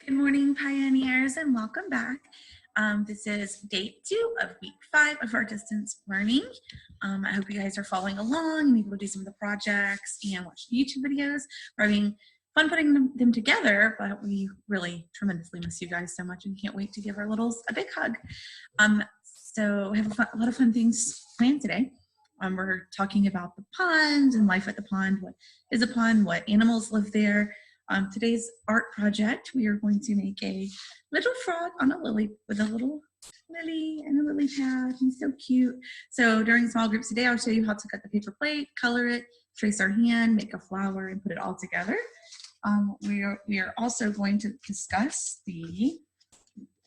Good morning, pioneers, and welcome back. This is day 2 of week 5 of our distance learning. I hope you guys are following along and able to do some of the projects and watch YouTube videos. We're having fun putting them together, but we really tremendously miss you guys so much and can't wait to give our littles a big hug. So we have a lot of fun things planned today. We're talking about the pond and life at the pond. What is a pond? What animals live there? Today's art project, we are going to make a little frog on a lily with a little lily and a lily pad. He's so cute. So during small groups today, I'll show you how to cut the paper plate, color it, trace our hand, make a flower, and put it all together. We are also going to discuss the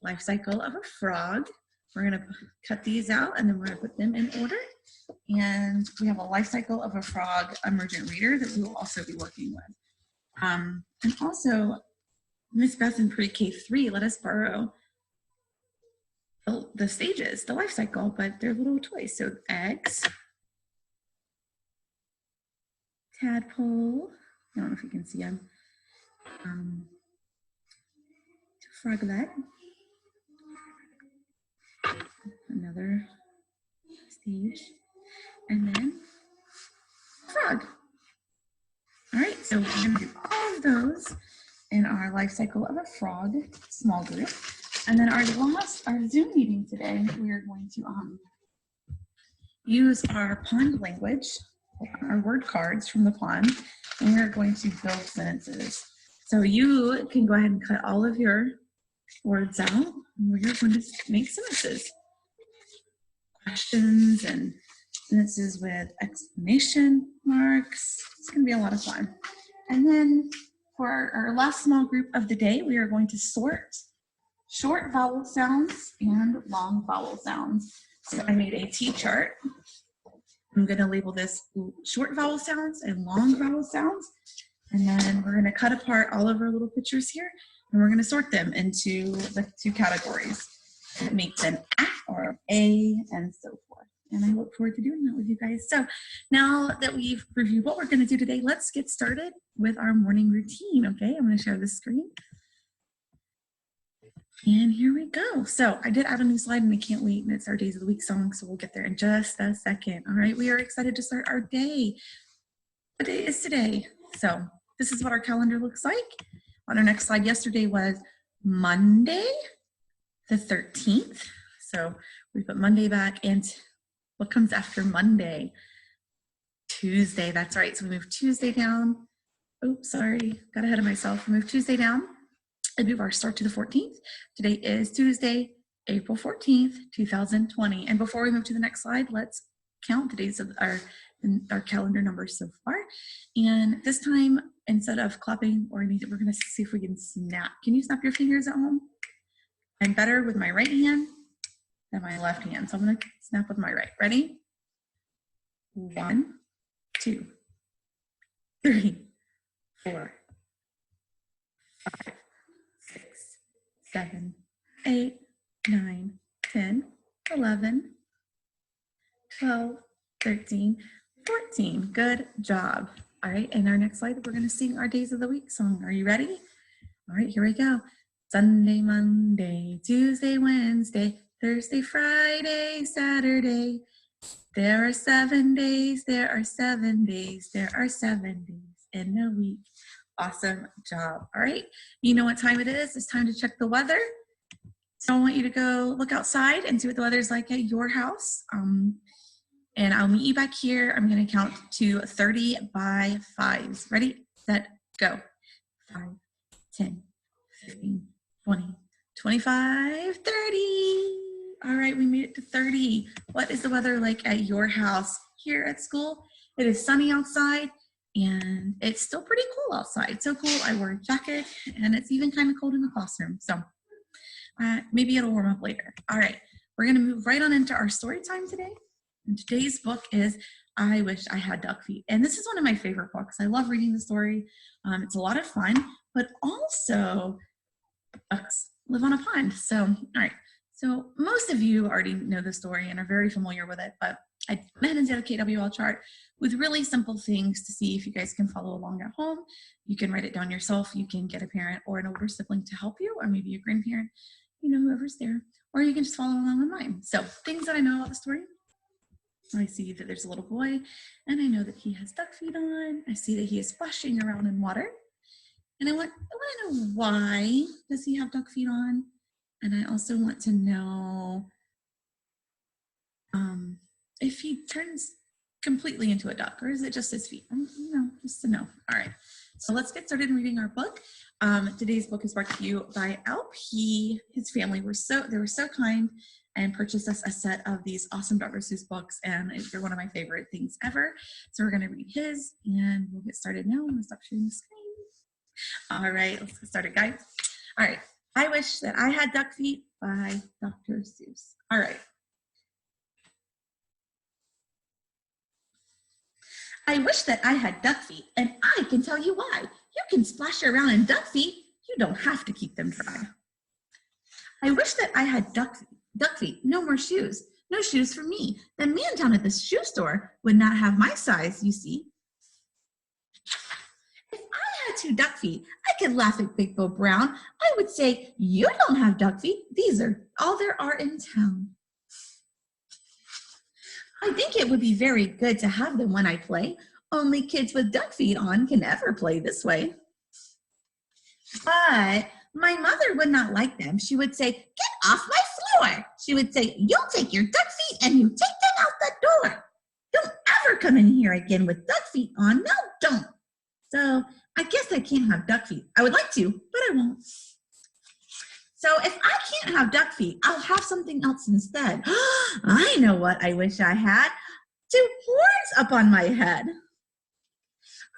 life cycle of a frog. We're going to cut these out and then we're going to put them in order. And we have a life cycle of a frog emergent reader that we will also be working with. And also, Miss Beth in Pre-K 3 let us borrow the stages, the life cycle, but they're little toys. So eggs, tadpole, I don't know if you can see them, froglet, another stage, and then frog. All right, so we're going to do all of those in our life cycle of a frog small group. And then our Zoom meeting today, we are going to use our pond language, our word cards from the pond, and we're going to build sentences. So you can go ahead and cut all of your words out, and we're going to make sentences. Questions and sentences with exclamation marks. It's going to be a lot of fun. And then for our last small group of the day, we are going to sort short vowel sounds and long vowel sounds. So I made a T-chart. I'm going to label this short vowel sounds and long vowel sounds. And then we're going to cut apart all of our little pictures here, and we're going to sort them into the 2 categories. It makes an A or A and so forth. And I look forward to doing that with you guys. So now that we've reviewed what we're going to do today, let's get started with our morning routine. Okay, I'm going to share the screen. And here we go. So I did add a new slide and I can't wait. And it's our Days of the Week song. So we'll get there in just a second. All right, we are excited to start our day. What day is today? So this is what our calendar looks like. On our next slide, yesterday was Monday, the 13th. So we put Monday back, and what comes after Monday? Tuesday, that's right. So we move Tuesday down. Oops, sorry, got ahead of myself. We move Tuesday down and move our start to the 14th. Today is Tuesday, April 14th, 2020. And before we move to the next slide, let's count the days of our calendar numbers so far. And this time, instead of clapping or anything, we're gonna see if we can snap. Can you snap your fingers at home? I'm better with my right hand than my left hand. So I'm gonna snap with my right. Ready? 1, 2, 3, 4, 5, 6, 7, 8, 9, 10, 11, 12, 13, 14. Good job. All right, in our next slide, we're gonna sing our Days of the Week song. Are you ready? All right, here we go. Sunday, Monday, Tuesday, Wednesday, Thursday, Friday, Saturday. There are 7 days, there are 7 days, there are 7 days in a week. Awesome job. All right, you know what time it is. It's time to check the weather. So I want you to go look outside and see what the weather's like at your house. And I'll meet you back here. I'm gonna count to 30 by 5s. Ready, set, go. 5, 10, 15, 20, 25, 30. All right, we made it to 30. What is the weather like at your house? Here at school, it is sunny outside and it's still pretty cool outside. So cool, I wore a jacket and it's even kind of cold in the classroom. So maybe it'll warm up later. All right, we're gonna move right on into our story time today. And today's book is I Wish I Had Duck Feet. And this is one of my favorite books. I love reading the story. It's a lot of fun, but also ducks live on a pond. So, all right. So most of you already know the story and are very familiar with it, but I went and did a KWL chart with really simple things to see if you guys can follow along at home. You can write it down yourself. You can get a parent or an older sibling to help you, or maybe a grandparent, whoever's there, or you can just follow along on mine. So things that I know about the story. I see that there's a little boy, and I know that he has duck feet on. I see that he is splashing around in water. And I want to know, why does he have duck feet on? And I also want to know if he turns completely into a duck, or is it just his feet? Just to know. All right. So let's get started reading our book. Today's book is brought to you by Alp. His family were so kind and purchased us a set of these awesome Dr. Seuss books, and they're one of my favorite things ever. So we're going to read his, and we'll get started now. I'm going to stop sharing the screen. All right, let's get started, guys. All right. I Wish That I Had Duck Feet by Dr. Seuss. All right. I wish that I had duck feet, and I can tell you why. You can splash around in duck feet. You don't have to keep them dry. I wish that I had duck feet, no more shoes. No shoes for me. The man down at the shoe store would not have my size, you see. If I had 2 duck feet, I could laugh at Big Bill Brown. I would say, you don't have duck feet. These are all there are in town. I think it would be very good to have them when I play. Only kids with duck feet on can ever play this way. But my mother would not like them. She would say, get off my floor. She would say, you'll take your duck feet and you take them out the door. Don't ever come in here again with duck feet on. No, don't. So I guess I can't have duck feet. I would like to, but I won't. So if I can't have duck feet, I'll have something else instead. I know what I wish I had. 2 horns up on my head.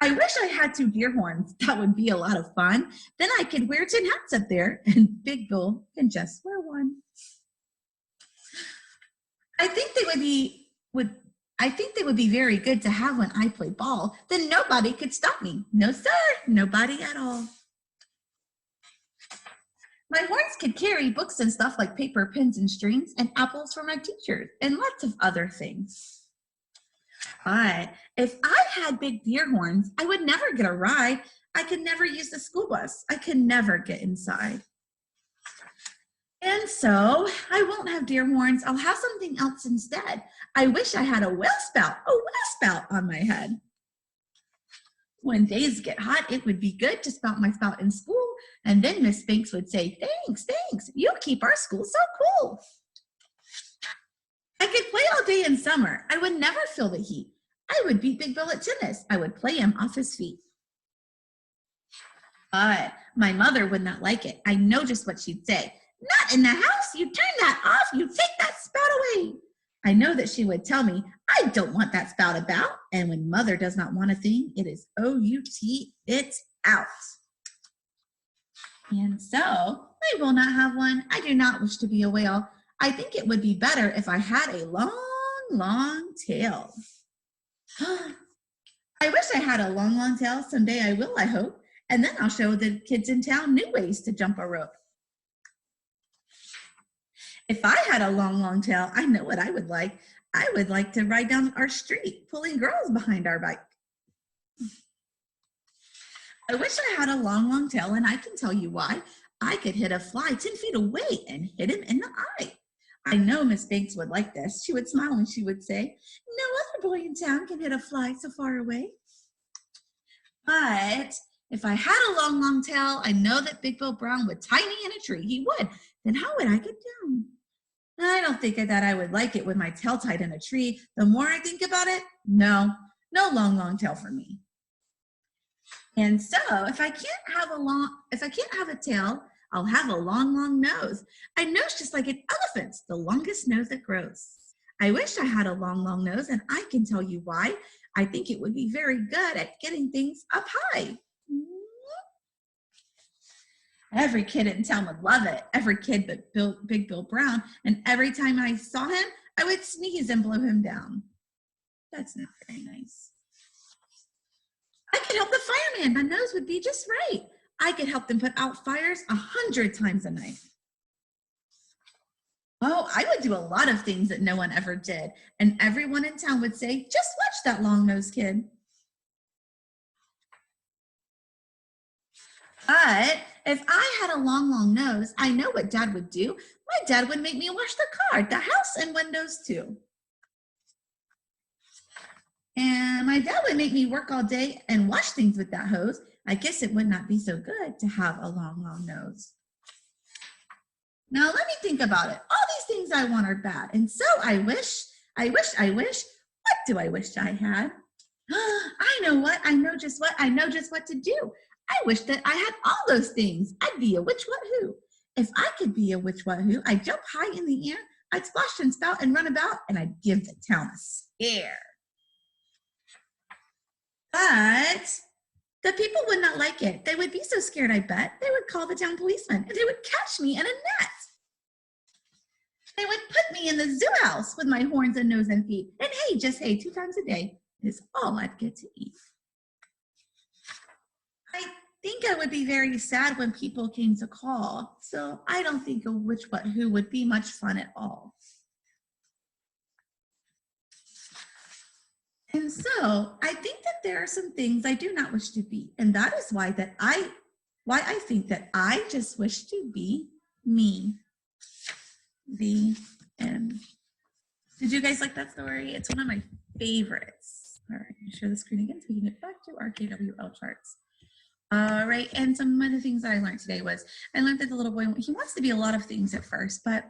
I wish I had 2 deer horns. That would be a lot of fun. Then I could wear 10 hats up there, and Big Bill can just wear one. I think they would be very good to have when I play ball. Then nobody could stop me. No, sir, nobody at all. My horns could carry books and stuff like paper, pens, and strings, and apples for my teachers, and lots of other things. But if I had big deer horns, I would never get a ride. I could never use the school bus. I could never get inside. And so I won't have deer horns. I'll have something else instead. I wish I had a whale spout on my head. When days get hot, it would be good to spout my spout in school. And then Miss Spinks would say, thanks. You keep our school so cool. I could play all day in summer. I would never feel the heat. I would beat Big Bill at tennis. I would play him off his feet. But my mother would not like it. I know just what she'd say. Not in the house. You turn that off. You take that spout away. I know that she would tell me, I don't want that spout about. And when mother does not want a thing, it is O-U-T, it's out. And so I will not have one. I do not wish to be a whale. I think it would be better if I had a long tail. I wish I had a long tail. Someday I will, I hope. And then I'll show the kids in town new ways to jump a rope. If I had a long tail, I know what I would like. I would like to ride down our street, pulling girls behind our bike. I wish I had a long tail, and I can tell you why. I could hit a fly 10 feet away and hit him in the eye. I know Miss Banks would like this. She would smile and she would say, no other boy in town can hit a fly so far away. But if I had a long tail, I know that Big Bill Brown would tie me in a tree. He would. Then how would I get down? I don't think that I would like it with my tail tied in a tree. The more I think about it, no long tail for me. And so if I can't have a tail, I'll have a long nose. A nose just like an elephant's, the longest nose that grows. I wish I had a long nose, and I can tell you why. I think it would be very good at getting things up high. Every kid in town would love it. Every kid but Big Bill Brown. And every time I saw him, I would sneeze and blow him down. That's not very nice. I could help the fireman. My nose would be just right. I could help them put out fires 100 times a night. Oh, I would do a lot of things that no one ever did. And everyone in town would say, just watch that long-nosed kid. But if I had a long, long nose, I know what Dad would do. My dad would make me wash the car, the house, and windows too. And my dad would make me work all day and wash things with that hose. I guess it would not be so good to have a long, long nose. Now let me think about it. All these things I want are bad. And so I wish. What do I wish I had? I know what, I know just what to do. I wish that I had all those things. I'd be a witch what who. If I could be a witch what who, I'd jump high in the air, I'd splash and spout and run about, and I'd give the town a scare. But the people would not like it. They would be so scared, I bet. They would call the town policeman and they would catch me in a net. They would put me in the zoo house with my horns and nose and feet. And hey, just hey, 2 times a day is all I'd get to eat. I think I would be very sad when people came to call. So I don't think a witch what who would be much fun at all. And so I think that there are some things I do not wish to be. And that is why I think that I just wish to be me. The end. Did you guys like that story? It's one of my favorites. All right, I'm gonna share the screen again so we can get back to our KWL charts. All right, and some of the things that I learned today was, I learned that the little boy, he wants to be a lot of things at first, but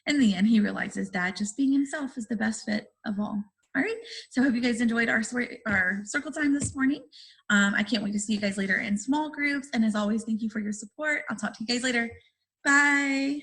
in the end, he realizes that just being himself is the best fit of all. All right, so I hope you guys enjoyed our circle time this morning. I can't wait to see you guys later in small groups. And as always, thank you for your support. I'll talk to you guys later. Bye.